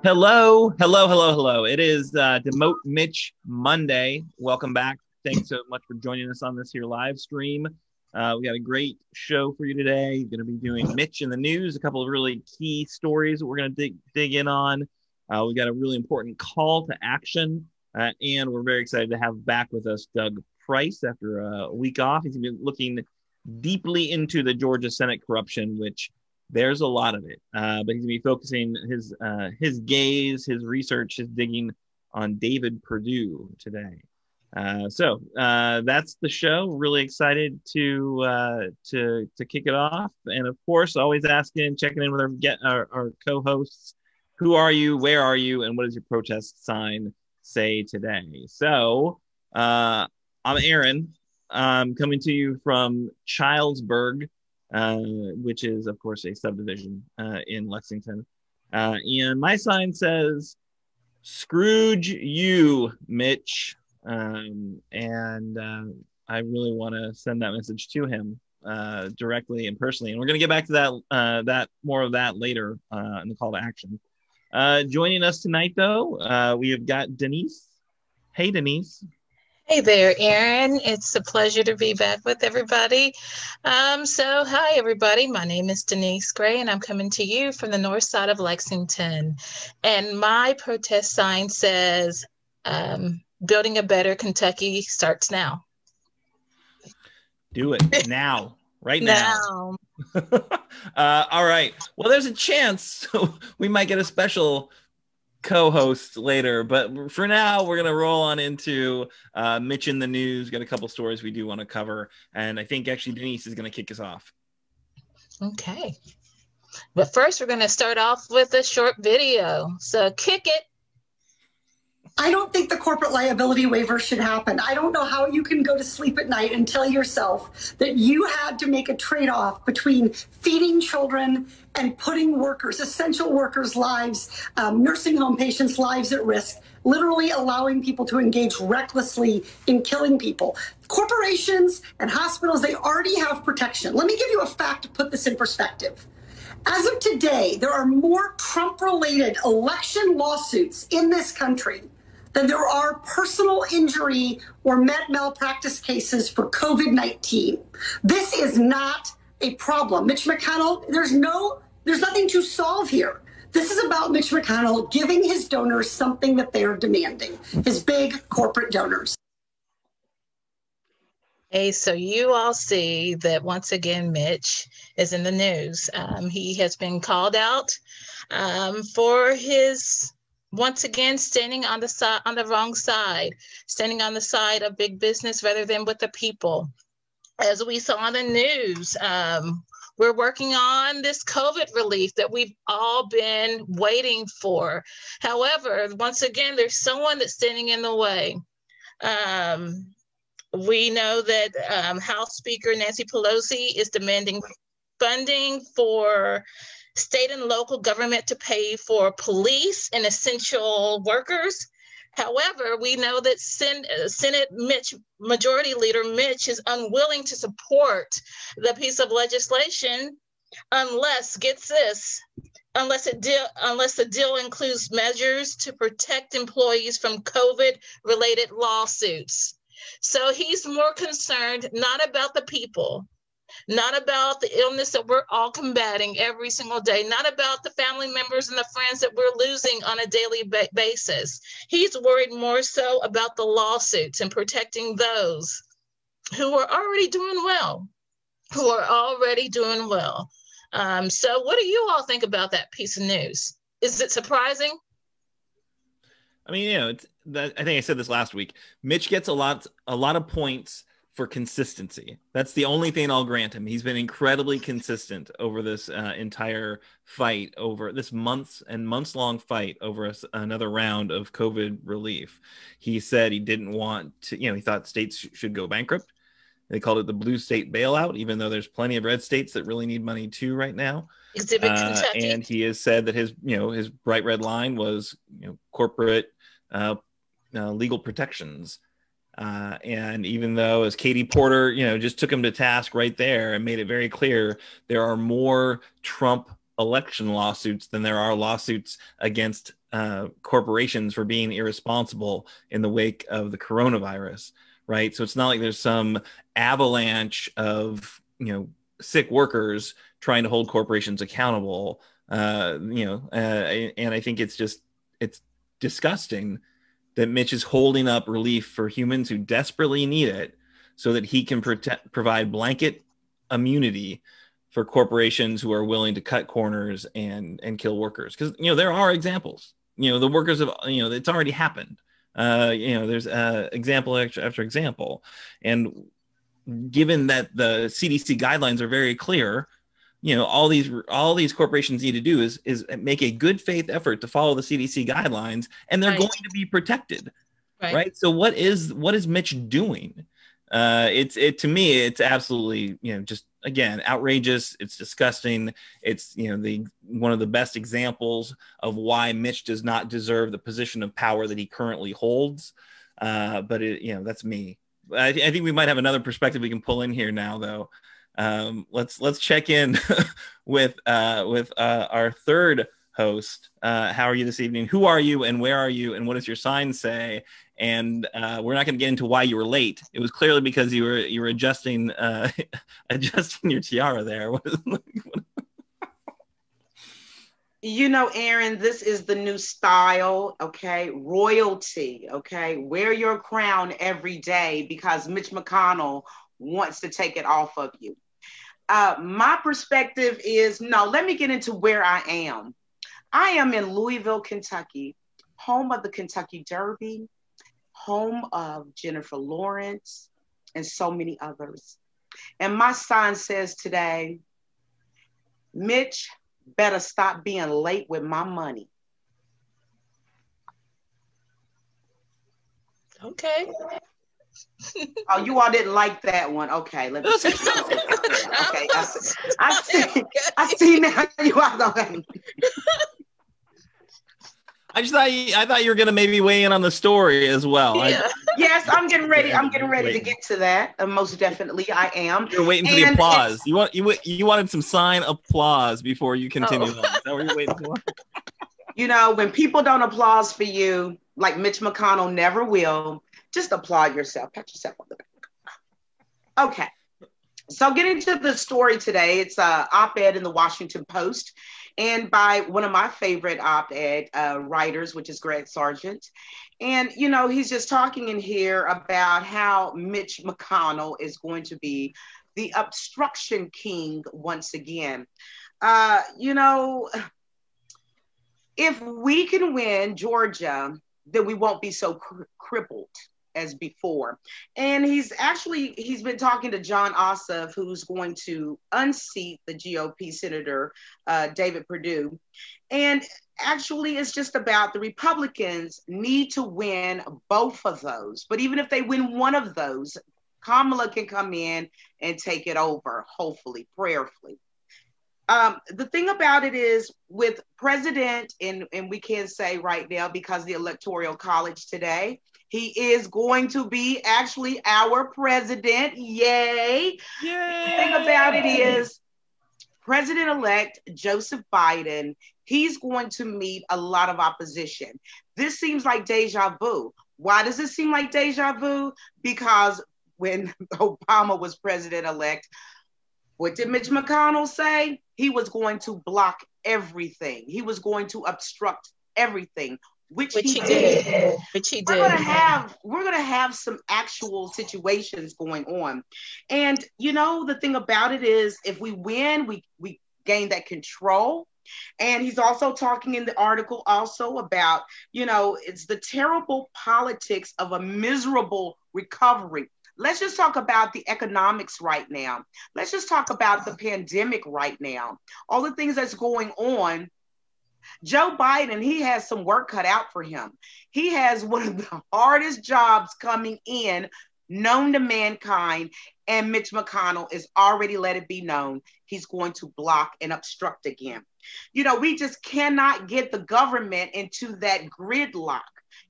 Hello, hello, hello, hello. It is Demote Mitch Monday. Welcome back. Thanks so much for joining us on this here live stream. We got a great show for you today. Going to be doing Mitch in the news, a couple of really key stories that we're going to dig in on. We got a really important call to action, and we're very excited to have back with us Doug Price after a week off. He's going to be looking deeply into the Georgia Senate corruption, which there's a lot of it, but he's gonna be focusing his gaze, his research, his digging on David Perdue today. So that's the show. Really excited to kick it off, and of course, always asking, checking in with our co-hosts. Who are you? Where are you? And what does your protest sign say today? So I'm Aaron. I'm coming to you from Childsburg, which is, of course, a subdivision in Lexington. And my sign says, Scrooge you, Mitch. And I really want to send that message to him directly and personally. And we're going to get back to that more of that later in the call to action. Joining us tonight, though, we have got Denise. Hey, Denise. Hey there, Aaron. It's a pleasure to be back with everybody. Hi, everybody. My name is Denise Gray, and I'm coming to you from the north side of Lexington. And my protest sign says, building a better Kentucky starts now. Do it now, right now. All right. Well, there's a chance we might get a special co-host later, but for now we're gonna roll on into Mitch in the news. Got a couple stories we do want to cover, and I think actually Denise is gonna kick us off. Okay, but first we're gonna start off with a short video, so kick it. I don't think the corporate liability waiver should happen. I don't know how you can go to sleep at night and tell yourself that you had to make a trade-off between feeding children and putting workers, essential workers' lives, nursing home patients' lives at risk, literally allowing people to engage recklessly in killing people. Corporations and hospitals, they already have protection. Let me give you a fact to put this in perspective. As of today, there are more Trump-related election lawsuits in this country than there are personal injury or med malpractice cases for COVID-19. This is not a problem. Mitch McConnell, there's nothing to solve here. This is about Mitch McConnell giving his donors something that they're demanding, his big corporate donors. Hey, so you all see that once again, Mitch is in the news. He has been called out for his, once again, standing on the wrong side, standing on the side of big business rather than with the people. As we saw on the news, we're working on this COVID relief that we've all been waiting for. However, once again, there's someone that's standing in the way. We know that House Speaker Nancy Pelosi is demanding funding for state and local government to pay for police and essential workers. However, we know that Senate Majority Leader Mitch is unwilling to support the piece of legislation unless, gets this, unless the deal includes measures to protect employees from COVID-related lawsuits. So he's more concerned not about the people, not about the illness that we're all combating every single day, not about the family members and the friends that we're losing on a daily basis. He's worried more so about the lawsuits and protecting those who are already doing well, So what do you all think about that piece of news? Is it surprising? I mean, I think I said this last week. Mitch gets a lot of points for consistency. That's the only thing I'll grant him. He's been incredibly consistent over this entire fight, over this months and months long fight over another round of COVID relief. He said he didn't want to, he thought states should go bankrupt. They called it the blue state bailout, even though there's plenty of red states that really need money too right now. Exhibit Kentucky. And he has said that his bright red line was, corporate legal protections. And even though, as Katie Porter, just took him to task right there and made it very clear, there are more Trump election lawsuits than there are lawsuits against corporations for being irresponsible in the wake of the coronavirus, right? So it's not like there's some avalanche of, sick workers trying to hold corporations accountable, and I think it's disgusting that Mitch is holding up relief for humans who desperately need it so that he can provide blanket immunity for corporations who are willing to cut corners and kill workers. Because, there are examples, the workers have, it's already happened. There's example after example. And given that the CDC guidelines are very clear, all these corporations need to do is make a good faith effort to follow the CDC guidelines, and they're going to be protected, right? So what is Mitch doing? To me, it's absolutely, just again, outrageous. It's disgusting. It's, one of the best examples of why Mitch does not deserve the position of power that he currently holds. But that's me. I think we might have another perspective we can pull in here now, though. Let's check in with our third host. How are you this evening? Who are you and where are you and what does your sign say? And we're not going to get into why you were late. It was clearly because you were adjusting your tiara there. Aaron, this is the new style, okay? Royalty, okay? Wear your crown every day because Mitch McConnell wants to take it off of you. My perspective is, let me get into where I am. I am in Louisville, Kentucky, home of the Kentucky Derby, home of Jennifer Lawrence, and so many others. And my sign says today, Mitch better stop being late with my money. Okay. Oh, you all didn't like that one. Okay, let me see. Okay, I see now you are going. I thought you were going to maybe weigh in on the story as well. Yeah. Yes, I'm getting ready. I'm getting ready to get to that. Most definitely, I am. You're waiting for the applause. You wanted some sign applause before you continue on. Is that what you're waiting for? When people don't applaud for you, like Mitch McConnell never will, just applaud yourself. Pat yourself on the back. Okay. So getting to the story today, it's an op-ed in the Washington Post, and by one of my favorite op-ed writers, which is Greg Sargent. And, he's just talking in here about how Mitch McConnell is going to be the obstruction king once again. If we can win Georgia, then we won't be so crippled as before. And he's been talking to Jon Ossoff, who's going to unseat the GOP Senator David Perdue. And actually, it's just about the Republicans need to win both of those. But even if they win one of those, Kamala can come in and take it over, hopefully, prayerfully. The thing about it is with President, and we can say right now because the Electoral College today, he is going to be actually our president. Yay. Yay. The thing about it is President-elect Joseph Biden, he's going to meet a lot of opposition. This seems like deja vu. Why does it seem like deja vu? Because when Obama was president-elect, what did Mitch McConnell say? He was going to block everything. He was going to obstruct everything, which he did. We're gonna have some actual situations going on. And the thing about it is if we win, we gain that control. And he's also talking in the article also about, it's the terrible politics of a miserable recovery. Let's just talk about the economics right now. Let's just talk about the pandemic right now. All the things that's going on. Joe Biden, he has some work cut out for him. He has one of the hardest jobs coming in known to mankind. And Mitch McConnell is already let it be known he's going to block and obstruct again. We just cannot get the government into that gridlock,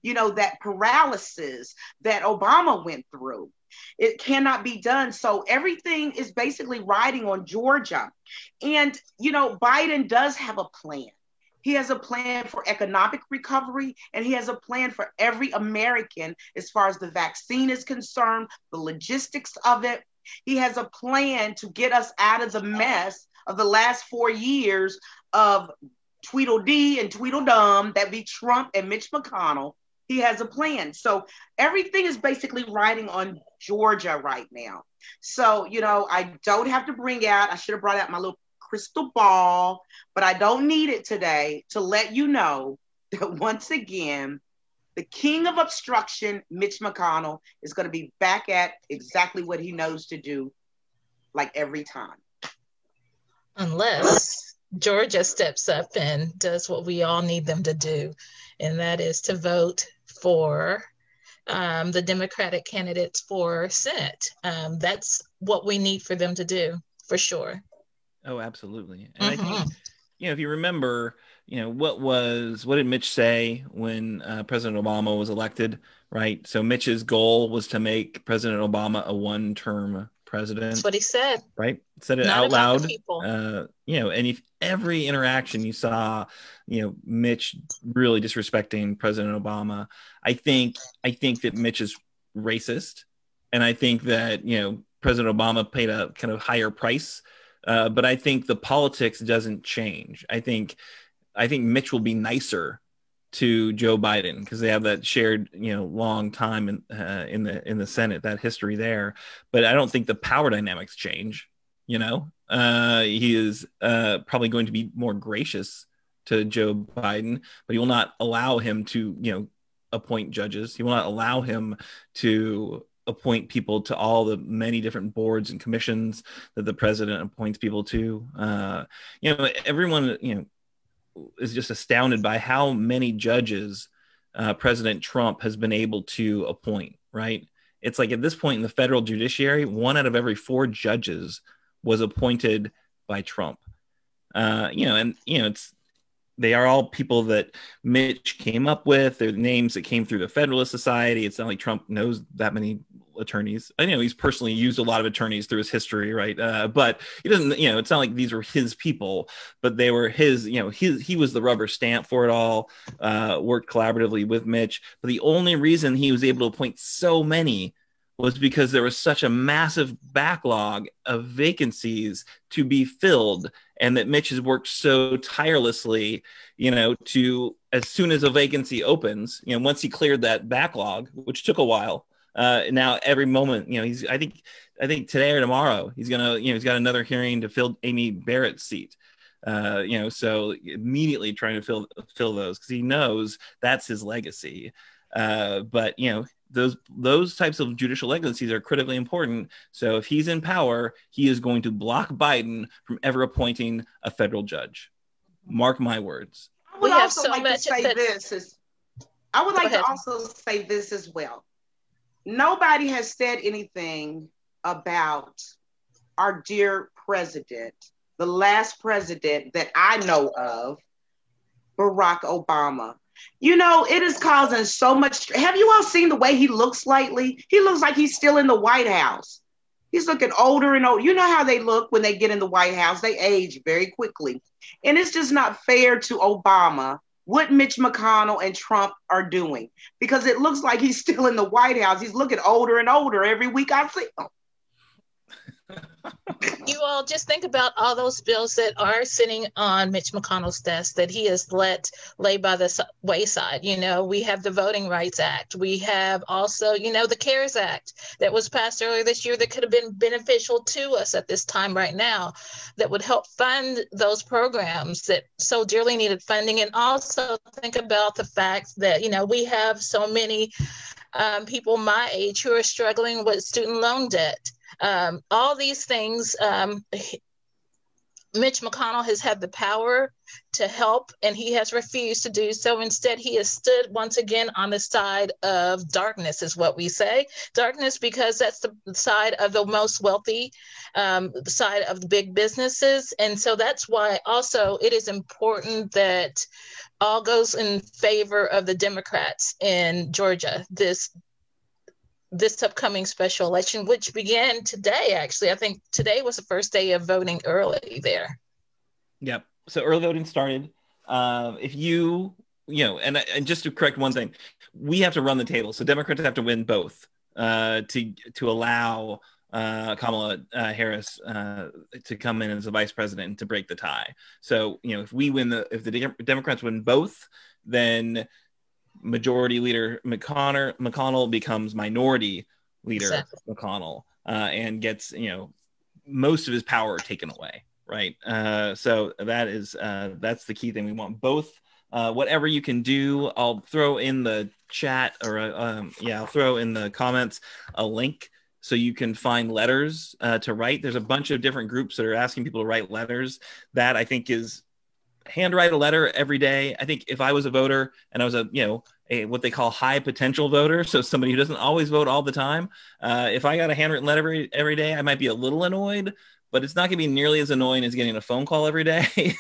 that paralysis that Obama went through. It cannot be done. So everything is basically riding on Georgia. And, Biden does have a plan. He has a plan for economic recovery, and he has a plan for every American as far as the vaccine is concerned, the logistics of it. He has a plan to get us out of the mess of the last 4 years of Tweedledee and Tweedledum, that be Trump and Mitch McConnell. He has a plan. So everything is basically riding on Georgia right now. So, I don't have to I should have brought out my little crystal ball, but I don't need it today to let you know that once again, the king of obstruction, Mitch McConnell, is going to be back at exactly what he knows to do, like every time. Unless Georgia steps up and does what we all need them to do, and that is to vote for the Democratic candidates for Senate. That's what we need for them to do, for sure. Oh, absolutely. And I think, if you remember, what did Mitch say when President Obama was elected, right? So Mitch's goal was to make President Obama a one-term president. That's what he said. Right? Said it Not out loud. And if every interaction you saw, Mitch really disrespecting President Obama, I think that Mitch is racist. And I think that, President Obama paid a kind of higher price. But I think the politics doesn't change. I think Mitch will be nicer to Joe Biden because they have that shared, long time in the Senate, that history there. But I don't think the power dynamics change. He is probably going to be more gracious to Joe Biden, but he will not allow him to, appoint judges. He will not allow him to appoint people to all the many different boards and commissions that the president appoints people to. Everyone, is just astounded by how many judges President Trump has been able to appoint, right? It's like at this point in the federal judiciary, 1 out of every 4 judges was appointed by Trump. They are all people that Mitch came up with. They're names that came through the Federalist Society. It's not like Trump knows that many attorneys. I know he's personally used a lot of attorneys through his history, right? But he doesn't, it's not like these were his people, but they were his, he was the rubber stamp for it all, worked collaboratively with Mitch. But the only reason he was able to appoint so many was because there was such a massive backlog of vacancies to be filled, and that Mitch has worked so tirelessly, to, as soon as a vacancy opens, once he cleared that backlog, which took a while, now every moment, I think today or tomorrow, he's got another hearing to fill Amy Barrett's seat. So immediately trying to fill those because he knows that's his legacy. But those types of judicial legacies are critically important. So if he's in power, he is going to block Biden from ever appointing a federal judge. Mark my words. I would also like to say this as well. Nobody has said anything about our dear president, the last president that I know of, Barack Obama. It is causing so much. Have you all seen the way he looks lately? He looks like he's still in the White House. He's looking older and older. You know how they look when they get in the White House. They age very quickly. And it's just not fair to Obama what Mitch McConnell and Trump are doing, because it looks like he's still in the White House. He's looking older and older every week I see him. You all just think about all those bills that are sitting on Mitch McConnell's desk that he has lay by the wayside. We have the Voting Rights Act. We have also, the CARES Act that was passed earlier this year that could have been beneficial to us at this time right now, that would help fund those programs that so dearly needed funding. And also think about the fact that, we have so many people my age who are struggling with student loan debt. All these things, Mitch McConnell has had the power to help, and he has refused to do so. Instead, he has stood once again on the side of darkness, is what we say. Darkness, because that's the side of the most wealthy, the side of the big businesses. And so that's why also it is important that all goes in favor of the Democrats in Georgia. this upcoming special election, which began today. Actually, I think today was the first day of voting early there. Yep. So early voting started. If and just to correct one thing, we have to run the table. So Democrats have to win both to allow Kamala Harris to come in as the vice president and to break the tie. So, if the Democrats win both, then Majority Leader McConnell becomes Minority Leader McConnell and gets, most of his power taken away. Right. So that's the key thing. We want both. Whatever you can do, I'll throw in the chat I'll throw in the comments a link so you can find letters to write. There's a bunch of different groups that are asking people to write letters. That I think is handwrite a letter every day. I think if I was a voter and I was a what they call high potential voter, so somebody who doesn't always vote all the time, if I got a handwritten letter every day, I might be a little annoyed, but it's not going to be nearly as annoying as getting a phone call every day.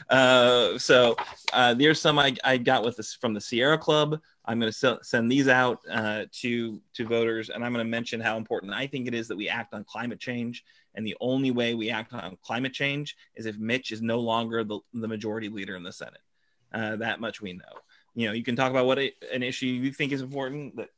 So there's some I got with this from the Sierra Club. I'm going to send these out to voters, and I'm going to mention how important I think it is that we act on climate change. And the only way we act on climate change is if Mitch is no longer the majority leader in the Senate. That much we know. You can talk about what an issue you think is important that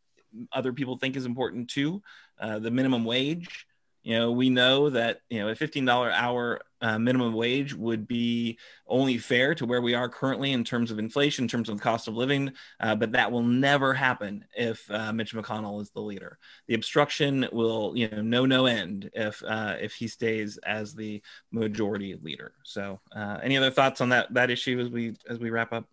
other people think is important too. The minimum wage. We know that, a $15 hour minimum wage would be only fair to where we are currently in terms of inflation, in terms of cost of living, but that will never happen if Mitch McConnell is the leader. The obstruction will, know no end if he stays as the majority leader. So any other thoughts on that issue as we wrap up?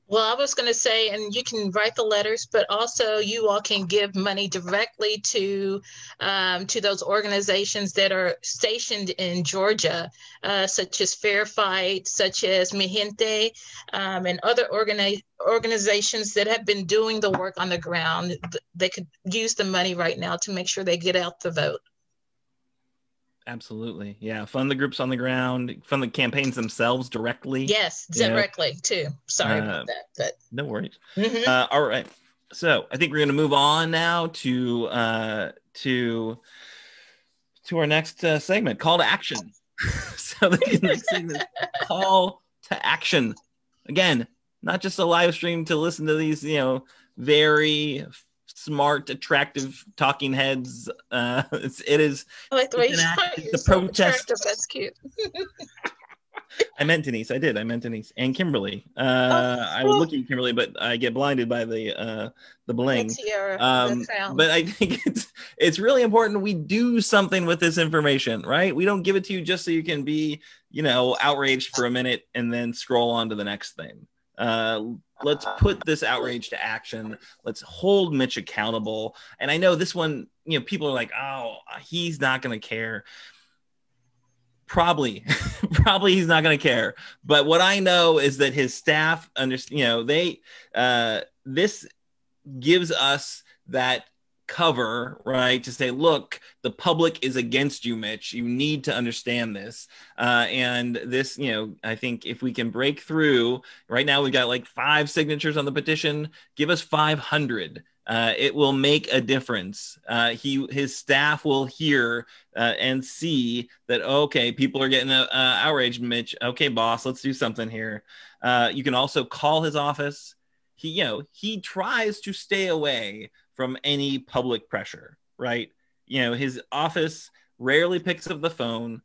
Well, I was going to say, and you can write the letters, but also you all can give money directly to those organizations that are stationed in Georgia, such as Fair Fight, such as Mi Gente, and other organizations that have been doing the work on the ground. They could use the money right now to make sure they get out the vote. Absolutely. Yeah. Fund the groups on the ground, fund the campaigns themselves directly. Yes, directly too. Sorry about that. But no worries. Mm-hmm. All right. So I think we're going to move on now to our next segment, call to action. So the next segment, call to action. Again, not just a live stream to listen to these, very smart, attractive talking heads. It is. I like the way it's a protest. That's cute. I meant Denise. I meant Denise and Kimberly. I was looking at Kimberly, but I get blinded by the bling. But I think it's really important we do something with this information, right? We don't give it to you just so you can be, outraged for a minute and then scroll on to the next thing. Let's put this outrage to action. Let's hold Mitch accountable. And I know this one, people are like, oh, he's not going to care. Probably he's not going to care. But what I know is that his staff understand, this gives us that cover, right, to say, look, the public is against you, Mitch. You need to understand this. And this, I think if we can break through, right now we've got like 5 signatures on the petition. Give us 500. It will make a difference. His staff will hear and see that, okay, people are getting outraged, Mitch. Okay, boss, let's do something here. You can also call his office. He tries to stay away from any public pressure, right? His office rarely picks up the phone.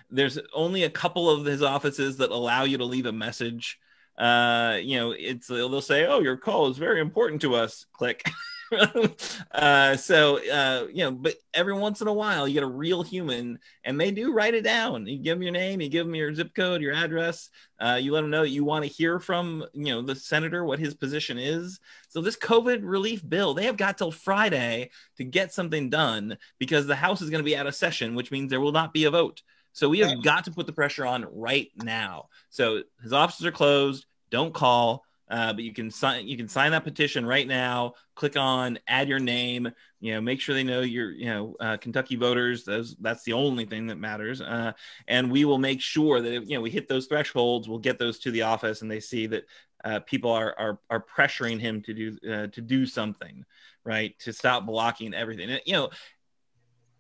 There's only a couple of his offices that allow you to leave a message. They'll say, oh, your call is very important to us. Click. But every once in a while you get a real human and they do write it down. You give them your name, you give them your zip code, your address, you let them know that you want to hear from, the senator, what his position is. So this COVID relief bill, they have got till Friday to get something done because the House is going to be out of session, which means there will not be a vote. So we have got to put the pressure on right now. So his offices are closed. Don't call. But you can sign that petition right now. Click on add your name, make sure they know you're, Kentucky voters. That's the only thing that matters. And we will make sure that if, we hit those thresholds, we'll get those to the office and they see that people are pressuring him to do something, right? To stop blocking everything. And, you know,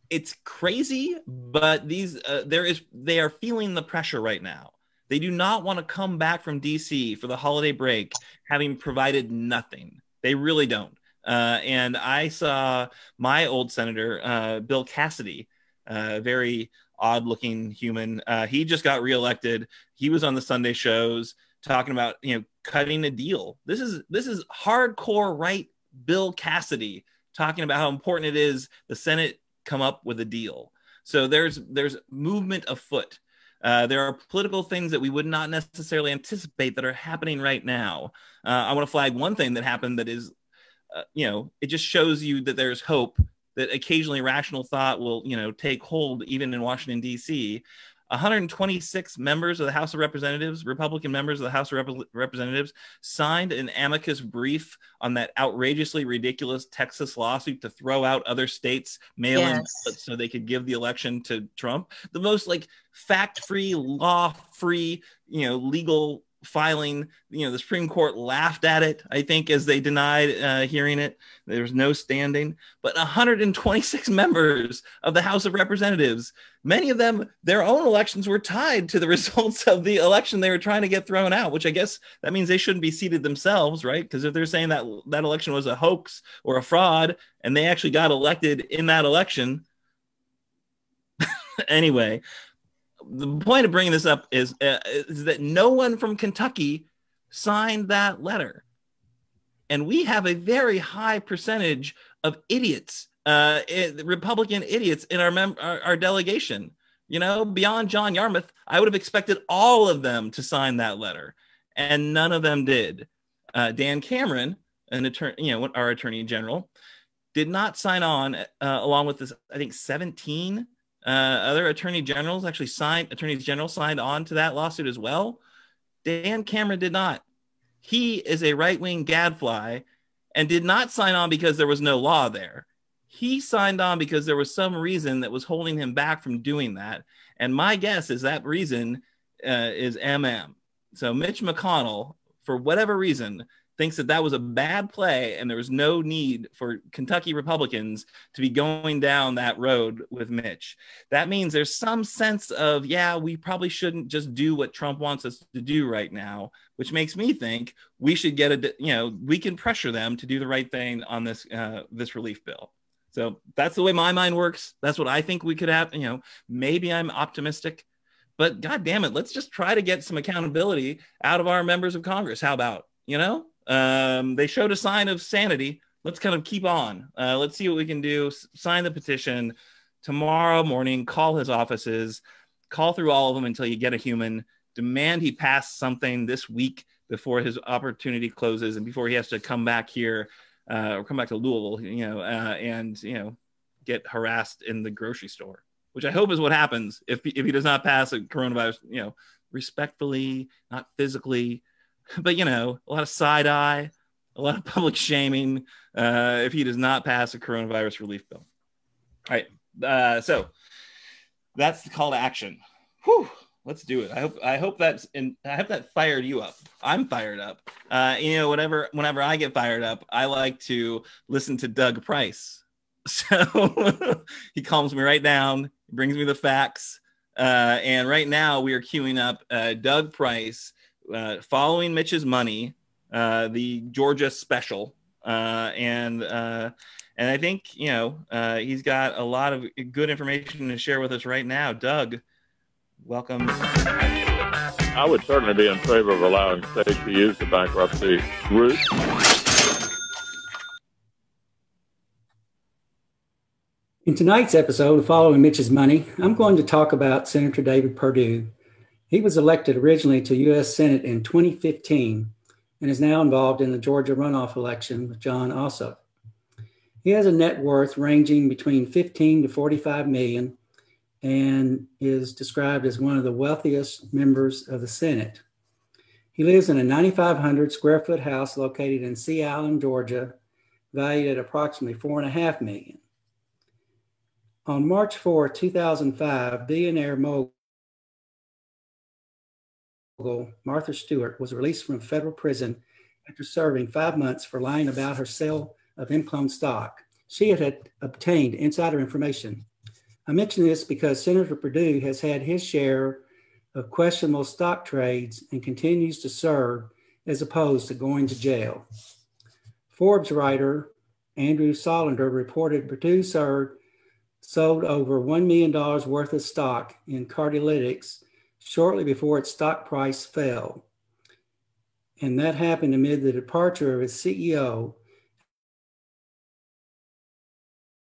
it's crazy, but they are feeling the pressure right now. They do not want to come back from DC for the holiday break having provided nothing. They really don't. And I saw my old senator, Bill Cassidy, very odd-looking human. He just got reelected. He was on the Sunday shows talking about, you know, cutting a deal. This is hardcore right Bill Cassidy talking about how important it is the Senate come up with a deal. So there's movement afoot. There are political things that we would not necessarily anticipate that are happening right now. I want to flag one thing that happened that is, you know, it just shows you that there's hope, that occasionally rational thought will, you know, take hold even in Washington, D.C. 126 members of the House of Representatives, Republican members of the House of Representatives, signed an amicus brief on that outrageously ridiculous Texas lawsuit to throw out other states' mail-in ballots so they could give the election to Trump. The most like fact-free, law-free, you know, legal filing. You know, the Supreme Court laughed at it, I think, as they denied hearing it. There was no standing. But 126 members of the House of Representatives, many of them, their own elections were tied to the results of the election they were trying to get thrown out, which I guess that means they shouldn't be seated themselves, right? Because if they're saying that that election was a hoax or a fraud and they actually got elected in that election. Anyway, the point of bringing this up is that no one from Kentucky signed that letter. And we have a very high percentage of idiots, Republican idiots in our delegation. You know, beyond John Yarmouth, I would have expected all of them to sign that letter. And none of them did. Dan Cameron, an attorney, you know, our attorney general, did not sign on along with this, I think, 17 other attorneys general signed on to that lawsuit as well. Dan Cameron did not. He is a right-wing gadfly and did not sign on because there was no law there. He signed on because there was some reason that was holding him back from doing that. And my guess is that reason is MM. So Mitch McConnell, for whatever reason, thinks that that was a bad play and there was no need for Kentucky Republicans to be going down that road with Mitch. That means there's some sense of, yeah, we probably shouldn't just do what Trump wants us to do right now, which makes me think we should we can pressure them to do the right thing on this relief bill. So that's the way my mind works. That's what I think we could have. You know, maybe I'm optimistic, but God damn it, let's just try to get some accountability out of our members of Congress. How about, you know? They showed a sign of sanity. Let's kind of keep on. Let's see what we can do. Sign the petition tomorrow morning. Call his offices. Call through all of them until you get a human. Demand he pass something this week before his opportunity closes and before he has to come back here or come back to Louisville, and get harassed in the grocery store, which I hope is what happens if he does not pass a coronavirus, respectfully, not physically. But, a lot of side eye, a lot of public shaming if he does not pass a coronavirus relief bill. All right. So that's the call to action. Whew, let's do it. I hope that fired you up. I'm fired up. Whenever I get fired up, I like to listen to Doug Price. So he calms me right down, brings me the facts. And right now we are queuing up Doug Price, following Mitch's money, the Georgia special, and I think he's got a lot of good information to share with us right now. Doug, welcome. I would certainly be in favor of allowing states to use the bankruptcy route. In tonight's episode of Following Mitch's Money, I'm going to talk about Senator David Perdue. He was elected originally to U.S. Senate in 2015 and is now involved in the Georgia runoff election with Jon Ossoff. He has a net worth ranging between 15 to 45 million and is described as one of the wealthiest members of the Senate. He lives in a 9,500 square foot house located in Sea Island, Georgia, valued at approximately $4.5 million. On March 4, 2005, billionaire mogul Martha Stewart, was released from federal prison after serving 5 months for lying about her sale of Imclone stock. She had obtained insider information. I mention this because Senator Perdue has had his share of questionable stock trades and continues to serve as opposed to going to jail. Forbes writer Andrew Solander reported Perdue sold over $1 million worth of stock in Cardlytics shortly before its stock price fell. And that happened amid the departure of its CEO.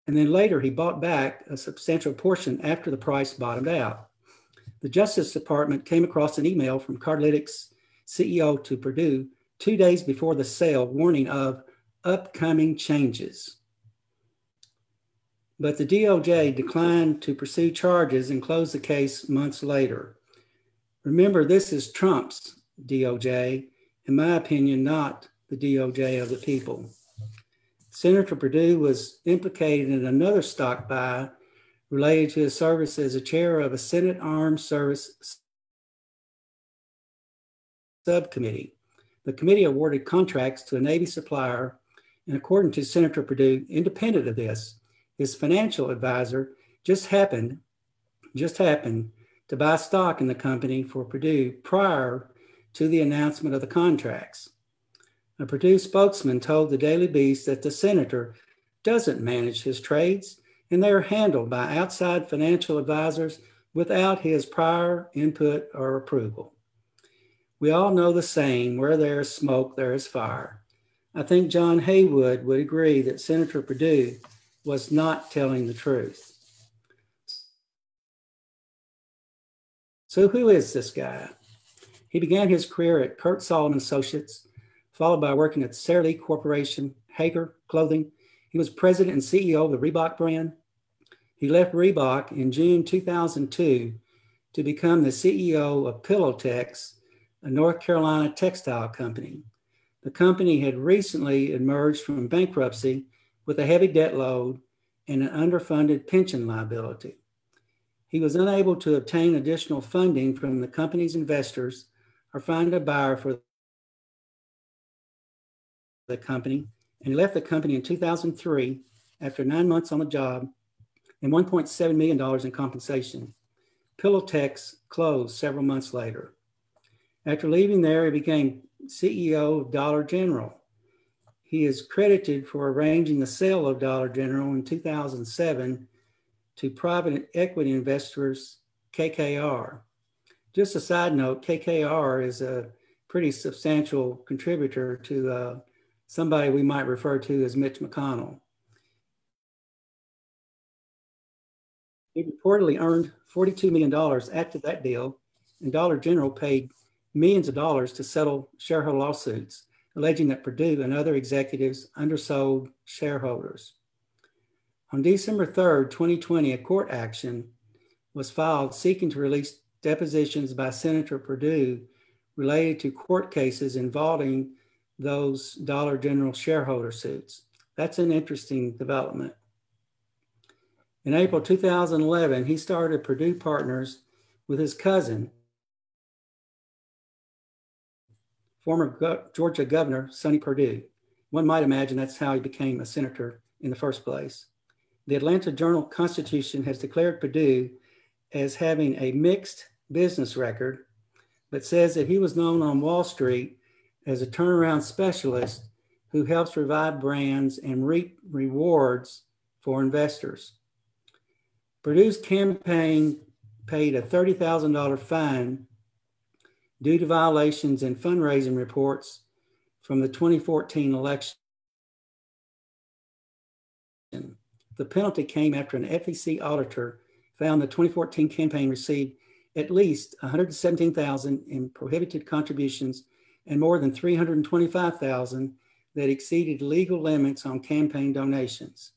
And then later he bought back a substantial portion after the price bottomed out. The Justice Department came across an email from Cardlytics CEO to Perdue 2 days before the sale, warning of upcoming changes. But the DOJ declined to pursue charges and closed the case months later. Remember, this is Trump's DOJ, in my opinion, not the DOJ of the people. Senator Perdue was implicated in another stock buy related to his service as a chair of a Senate Armed Service Subcommittee. The committee awarded contracts to a Navy supplier, and according to Senator Perdue, independent of this, his financial advisor just happened to buy stock in the company for Perdue prior to the announcement of the contracts. A Perdue spokesman told the Daily Beast that the senator doesn't manage his trades and they are handled by outside financial advisors without his prior input or approval. We all know the saying, where there is smoke, there is fire. I think John Haywood would agree that Senator Perdue was not telling the truth. So who is this guy? He began his career at Kurt Solomon Associates, followed by working at Sara Lee Corporation, Hager Clothing. He was president and CEO of the Reebok brand. He left Reebok in June 2002 to become the CEO of Pillowtex, a North Carolina textile company. The company had recently emerged from bankruptcy with a heavy debt load and an underfunded pension liability. He was unable to obtain additional funding from the company's investors or find a buyer for the company, and he left the company in 2003 after 9 months on the job and $1.7 million in compensation. Pillowtex closed several months later. After leaving there, he became CEO of Dollar General. He is credited for arranging the sale of Dollar General in 2007 to private equity investors KKR. Just a side note, KKR is a pretty substantial contributor to somebody we might refer to as Mitch McConnell. He reportedly earned $42 million after that deal, and Dollar General paid millions of dollars to settle shareholder lawsuits, alleging that Perdue and other executives undersold shareholders. On December 3rd, 2020, a court action was filed seeking to release depositions by Senator Perdue related to court cases involving those Dollar General shareholder suits. That's an interesting development. In April 2011, he started Perdue Partners with his cousin, former Georgia Governor Sonny Perdue. One might imagine that's how he became a senator in the first place. The Atlanta Journal-Constitution has declared Perdue as having a mixed business record, but says that he was known on Wall Street as a turnaround specialist who helps revive brands and reap rewards for investors. Perdue's campaign paid a $30,000 fine due to violations in fundraising reports from the 2014 election. The penalty came after an FEC auditor found the 2014 campaign received at least $117,000 in prohibited contributions and more than $325,000 that exceeded legal limits on campaign donations.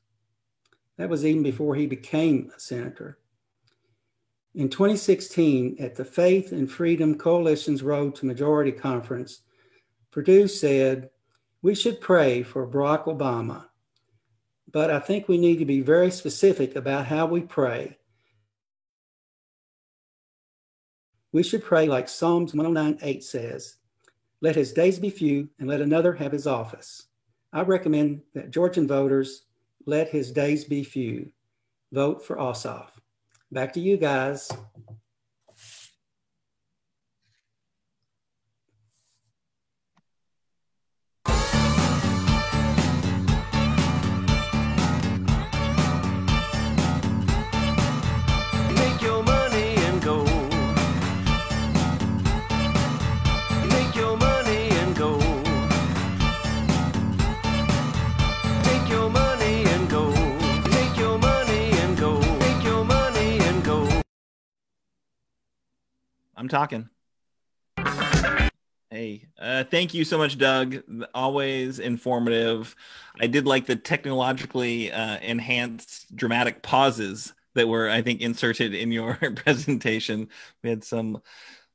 That was even before he became a senator. In 2016, at the Faith and Freedom Coalition's Road to Majority Conference, Perdue said, "We should pray for Barack Obama, but I think we need to be very specific about how we pray. We should pray like Psalms 109:8 says, let his days be few and let another have his office. I recommend that Georgian voters let his days be few. Vote for Ossoff. Back to you guys. I'm talking. Hey, thank you so much, Doug. Always informative. I did like the technologically enhanced dramatic pauses that were, I think, inserted in your presentation. We had some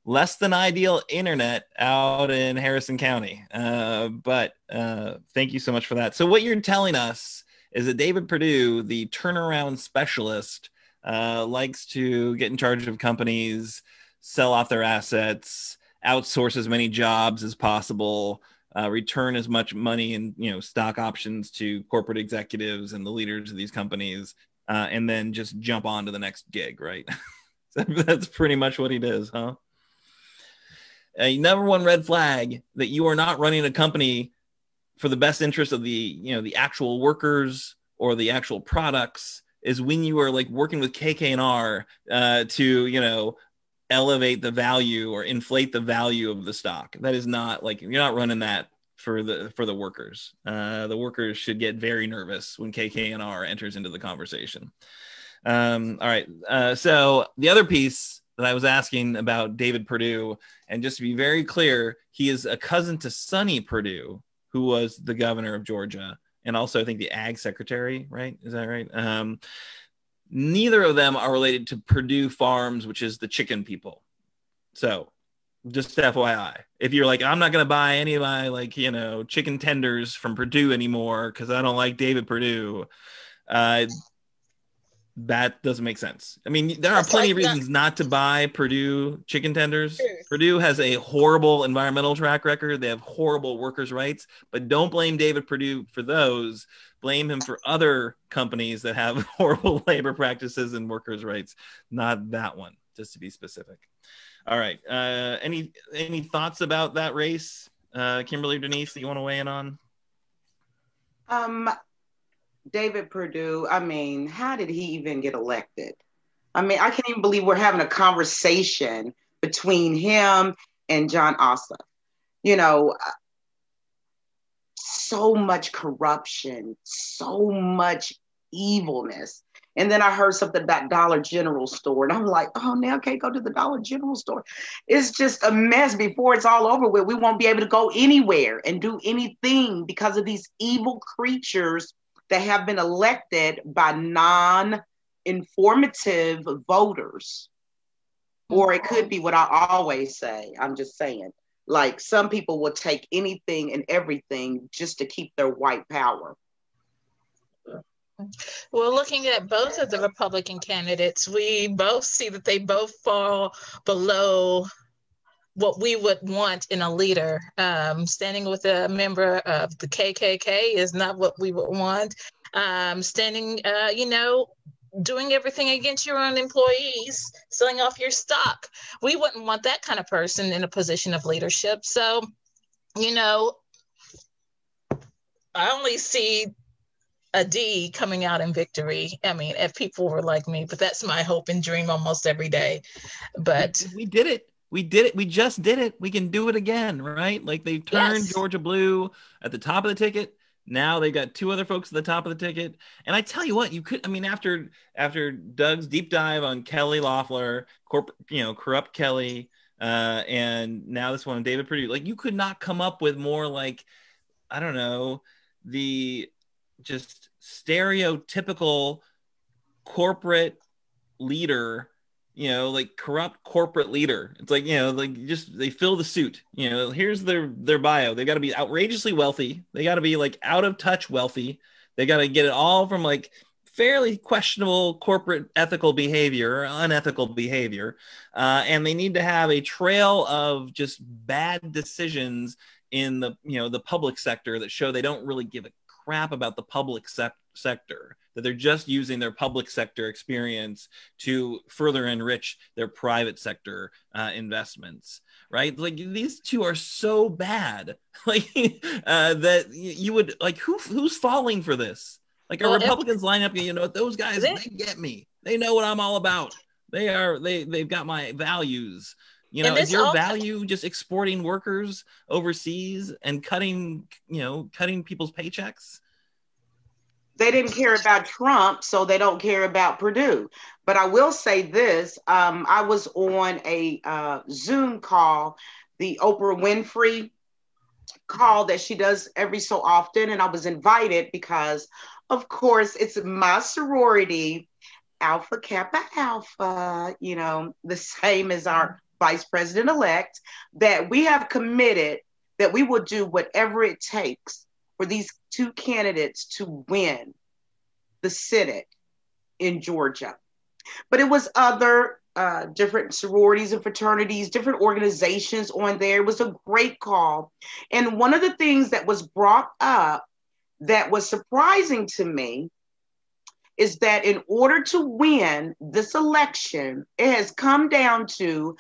less than ideal internet out in Harrison County, but thank you so much for that. So what you're telling us is that David Perdue, the turnaround specialist, likes to get in charge of companies, sell off their assets, outsource as many jobs as possible, return as much money and stock options to corporate executives and the leaders of these companies, and then just jump on to the next gig, right? That's pretty much what he does, huh? A number one red flag that you are not running a company for the best interest of the actual workers or the actual products is when you are like working with KK&R to elevate the value or inflate the value of the stock. That is not like, you're not running that for the workers. The workers should get very nervous when KK&R enters into the conversation. All right. So the other piece that I was asking about David Perdue, and just to be very clear, he is a cousin to Sonny Perdue, who was the governor of Georgia, and also I think the ag secretary, right? Is that right? Neither of them are related to Perdue Farms, which is the chicken people. So just FYI, if you're like, I'm not going to buy any of my chicken tenders from Perdue anymore because I don't like David Perdue, that doesn't make sense. I mean, there are plenty of reasons not to buy Perdue chicken tenders. Perdue has a horrible environmental track record. They have horrible workers' rights, but don't blame David Perdue for those. Blame him for other companies that have horrible labor practices and workers' rights. Not that one, just to be specific. All right. Any thoughts about that race, Kimberly or Denise, that you want to weigh in on? David Perdue, I mean, how did he even get elected? I mean, I can't even believe we're having a conversation between him and Jon Ossoff. So much corruption, so much evilness. And then I heard something about Dollar General store, and I'm like, oh, now I can't go to the Dollar General store. It's just a mess. Before it's all over with, we won't be able to go anywhere and do anything because of these evil creatures that have been elected by non-informative voters. Or it could be what I always say. I'm just saying, like, some people will take anything and everything just to keep their white power. Well, looking at both of the Republican candidates, we both see that they both fall below what we would want in a leader. Standing with a member of the KKK is not what we would want. Doing everything against your own employees, selling off your stock. We wouldn't want that kind of person in a position of leadership. So, I only see a D coming out in victory. I mean, if people were like me, but that's my hope and dream almost every day. But we did it. We did it. We just did it. We can do it again, right? Like, they turned Georgia blue at the top of the ticket. Now they got two other folks at the top of the ticket. And I tell you what, after Doug's deep dive on Kelly Loeffler, corrupt Kelly, and now this one, David Perdue, like, you could not come up with more, like, I don't know, the just stereotypical corporate leader, like corrupt corporate leader. It's like, just they fill the suit. Here's their bio. They got to be outrageously wealthy. They got to be like out of touch wealthy. They got to get it all from like fairly questionable corporate ethical behavior, unethical behavior, and they need to have a trail of just bad decisions in the the public sector that show they don't really give a crap about the public sector, that they're just using their public sector experience to further enrich their private sector investments, right? Like, these two are so bad, like that you would like, who's falling for this? Like, our Republicans line up, those guys, they get me. They know what I'm all about. They've got my values. Is your value just exporting workers overseas and cutting people's paychecks? They didn't care about Trump, so they don't care about Perdue. But I will say this. I was on a Zoom call, the Oprah Winfrey call that she does every so often. And I was invited because, of course, it's my sorority, Alpha Kappa Alpha, the same as our Vice President-elect, that we have committed that we will do whatever it takes for these two candidates to win the Senate in Georgia. But it was other different sororities and fraternities, different organizations on there. It was a great call. And one of the things that was brought up that was surprising to me is that in order to win this election, it has come down to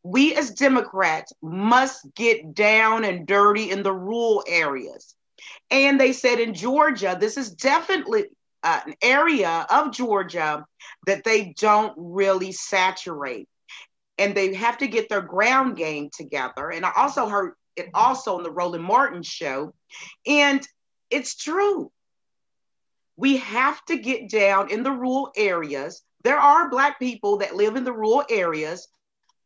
we as Democrats must get down and dirty in the rural areas. And they said in Georgia, this is definitely an area of Georgia that they don't really saturate. And they have to get their ground game together. And I also heard it also on the Roland Martin show. And it's true. We have to get down in the rural areas. There are Black people that live in the rural areas.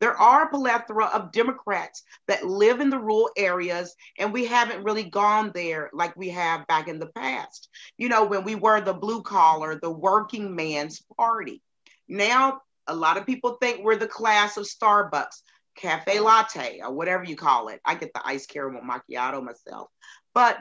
There are a plethora of Democrats that live in the rural areas, and we haven't really gone there like we have back in the past. When we were the blue collar, the working man's party. Now, a lot of people think we're the class of Starbucks, cafe latte, or whatever you call it. I get the iced caramel macchiato myself. But,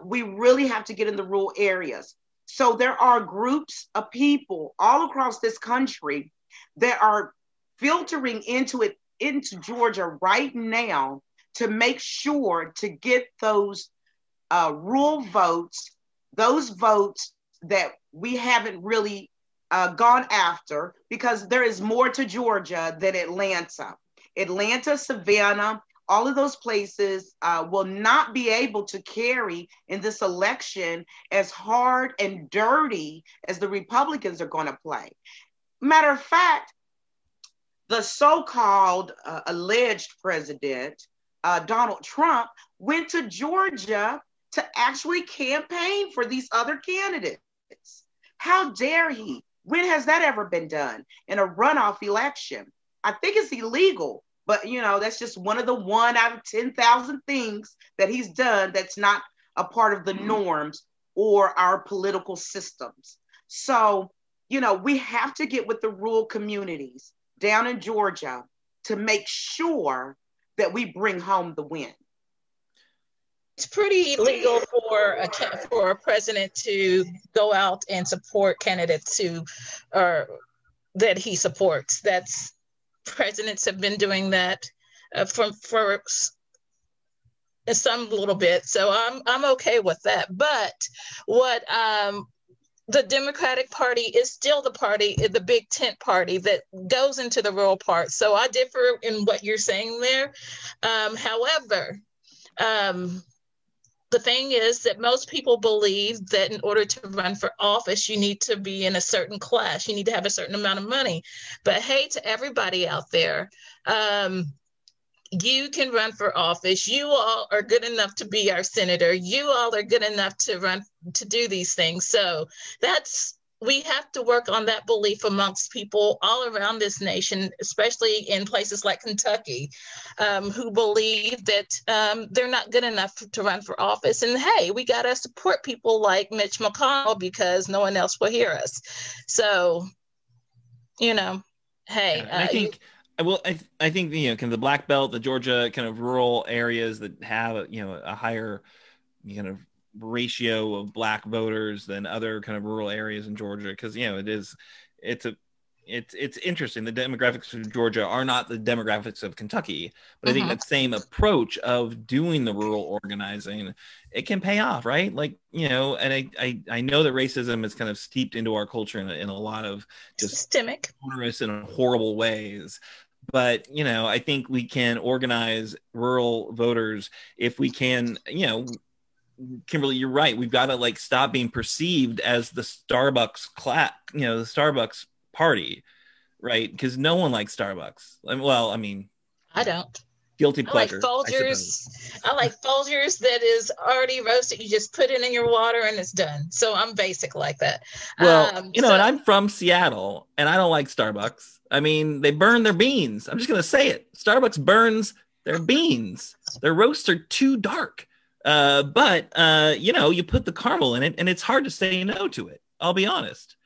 we really have to get in the rural areas. So there are groups of people all across this country that are filtering into Georgia right now to make sure to get those rural votes, those votes that we haven't really gone after, because there is more to Georgia than Atlanta. Atlanta, Savannah, all of those places will not be able to carry in this election as hard and dirty as the Republicans are going to play. Matter of fact, the so-called alleged president, Donald Trump, went to Georgia to actually campaign for these other candidates. How dare he? When has that ever been done in a runoff election? I think it's illegal, but that's just one of the 1 out of 10,000 things that he's done that's not a part of the norms or our political systems. So, we have to get with the rural communities down in Georgia to make sure that we bring home the win. It's pretty illegal for a president to go out and support candidates that he supports. Presidents have been doing that for some little bit, so I'm okay with that. But what the Democratic Party is still the big tent party that goes into the rural part. So I differ in what you're saying there. However, the thing is that most people believe that in order to run for office, you need to be in a certain class. You need to have a certain amount of money. But hey, to everybody out there, you can run for office. You all are good enough to be our senator. You all are good enough to run to do these things. So we have to work on that belief amongst people all around this nation, especially in places like Kentucky, who believe that they're not good enough to run for office. And hey, we got to support people like Mitch McConnell because no one else will hear us. So, hey. I think kind of the Black Belt, the Georgia kind of rural areas that have a higher kind of ratio of black voters than other kind of rural areas in Georgia, because it's interesting. The demographics of Georgia are not the demographics of Kentucky, but I think that same approach of doing the rural organizing, it can pay off, right? Like, and I know that racism is kind of steeped into our culture in a lot of just systemic, onerous and horrible ways. But, I think we can organize rural voters if we can, Kimberly, you're right. We've got to like stop being perceived as the Starbucks the Starbucks party, right? Because no one likes Starbucks. Well, I mean, I don't. Guilty pleasure. I like Folgers that is already roasted. You just put it in your water and it's done. So I'm basic like that. Well, and I'm from Seattle and I don't like Starbucks. I mean, they burn their beans. I'm just going to say it. Starbucks burns their beans. Their roasts are too dark. But you put the caramel in it and it's hard to say no to it. I'll be honest.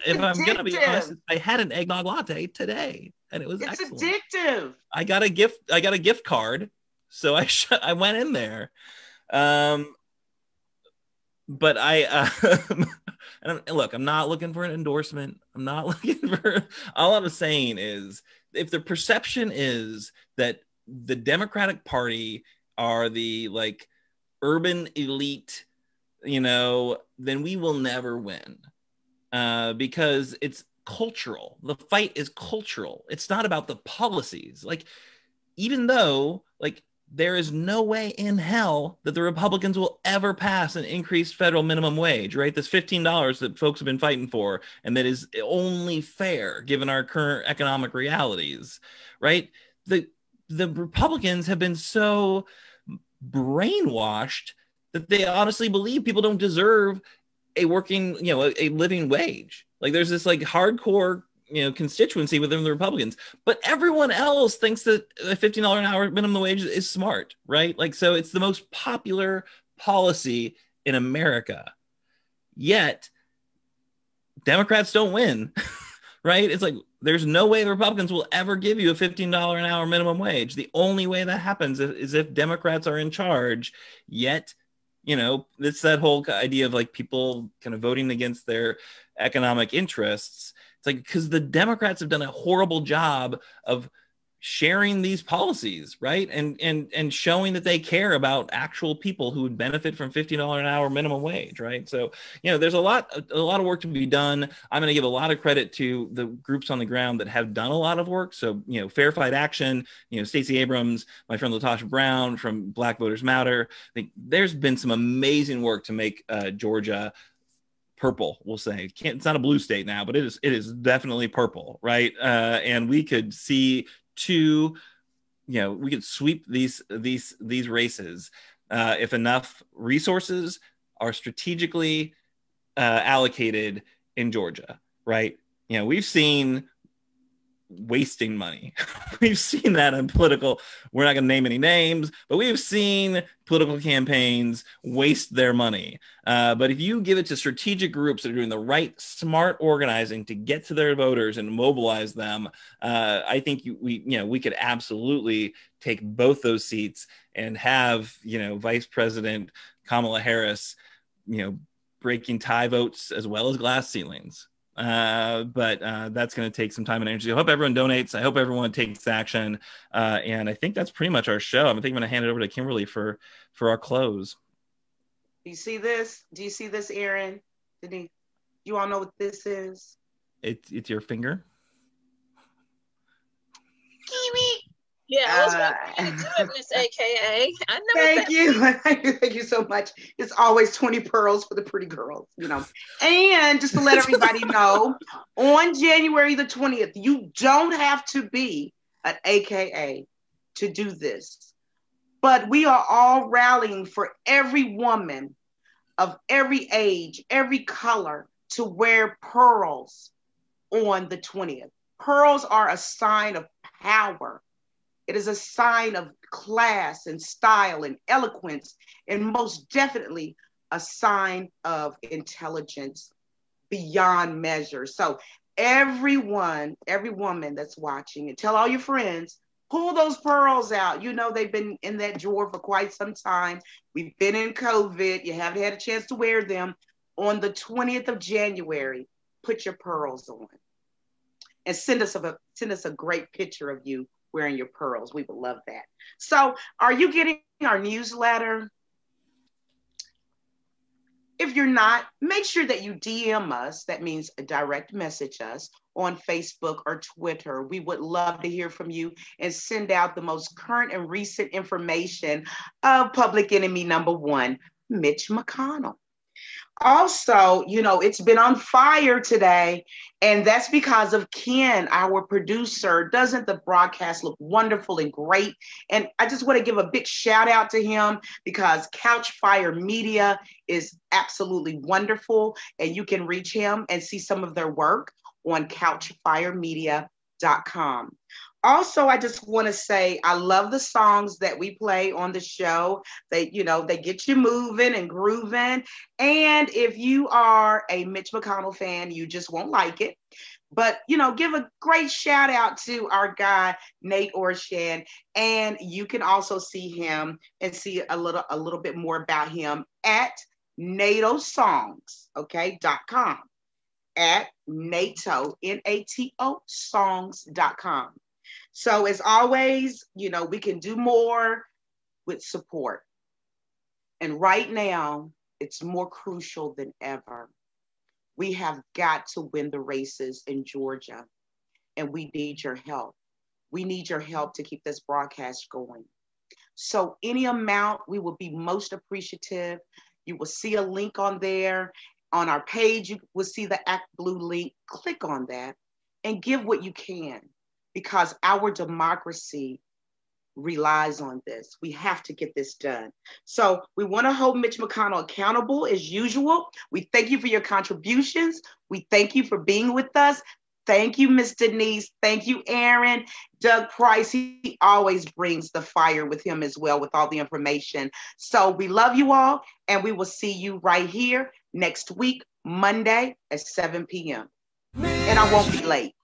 If I'm going to be honest, I had an eggnog latte today and it was excellent. Addictive. I got a gift card. So I went in there. But and look, I'm not looking for an endorsement. I'm not looking for, all I'm saying is if the perception is that the Democratic Party are the like urban elite, then we will never win. Because it's cultural. The fight is cultural. It's not about the policies. Like, even though, like, there is no way in hell that the Republicans will ever pass an increased federal minimum wage, right? This $15 that folks have been fighting for, and that is only fair given our current economic realities, right? The Republicans have been so brainwashed that they honestly believe people don't deserve a working, a living wage. Like there's this like hardcore, constituency within the Republicans, but everyone else thinks that a $15 an hour minimum wage is smart, right? Like, so it's the most popular policy in America. Yet Democrats don't win, right? It's like, there's no way the Republicans will ever give you a $15 an hour minimum wage. The only way that happens is if Democrats are in charge. Yet, it's that whole idea of like people kind of voting against their economic interests. It's like, because the Democrats have done a horrible job of sharing these policies, right? And showing that they care about actual people who would benefit from $15 an hour minimum wage, right? So, there's a lot of work to be done. I'm going to give a lot of credit to the groups on the ground that have done a lot of work. So, Fair Fight Action, Stacey Abrams, my friend Latasha Brown from Black Voters Matter. I think there's been some amazing work to make Georgia purple, we'll say. It's not a blue state now, but it is definitely purple, right? And we could see we could sweep these races if enough resources are strategically allocated in Georgia, right? We've seen wasting money. We've seen that in political, we're not going to name any names, but we've seen political campaigns waste their money. But if you give it to strategic groups that are doing the right, smart organizing to get to their voters and mobilize them, I think we could absolutely take both those seats and have, Vice President Kamala Harris, breaking tie votes as well as glass ceilings. But that's going to take some time and energy. I hope everyone donates. I hope everyone takes action. And I think that's pretty much our show. I think I'm going to hand it over to Kimberly for our close. Do you see this? Aaron? You all know what this is? It's your finger. Yeah, I was going to do it, Miss AKA. I know. Thank you. Thank you so much. It's always 20 pearls for the pretty girls, And just to let everybody know, on January the 20th, you don't have to be an AKA to do this. But we are all rallying for every woman of every age, every color to wear pearls on the 20th. Pearls are a sign of power. It is a sign of class and style and eloquence, and most definitely a sign of intelligence beyond measure. So every woman that's watching, and tell all your friends, Pull those pearls out. You know, they've been in that drawer for quite some time. We've been in COVID. You haven't had a chance to wear them. On the 20th of January, put your pearls on and send us a great picture of you wearing your pearls. We would love that. So are you getting our newsletter? If you're not, make sure that you DM us. That means direct message us on Facebook or Twitter. We would love to hear from you and send out the most current and recent information of public enemy number one, Mitch McConnell. Also, you know, it's been on fire today, and that's because of Ken, our producer. Doesn't the broadcast look wonderful and great? And I just want to give a big shout out to him because Couchfire Media is absolutely wonderful, and you can reach him and see some of their work on couchfiremedia.com. Also, I just want to say I love the songs that we play on the show. They get you moving and grooving. And if you are a Mitch McConnell fan, you just won't like it. But, you know, give a great shout out to our guy, Nate Orshan. And you can also see him and see a little bit more about him at natosongs.com. At NATO, N-A-T-O, songs.com. So as always, you know, we can do more with support. And right now, it's more crucial than ever. We have got to win the races in Georgia, and we need your help. We need your help to keep this broadcast going. So any amount, we will be most appreciative. You will see a link on there. On our page, you will see the Act Blue link. Click on that and give what you can, because our democracy relies on this. We have to get this done. So we want to hold Mitch McConnell accountable as usual. We thank you for your contributions. We thank you for being with us. Thank you, Miss Denise. Thank you, Aaron. Doug Price, he always brings the fire with him as well with all the information. So we love you all, and we will see you right here next week, Monday at 7 p.m. And I won't be late.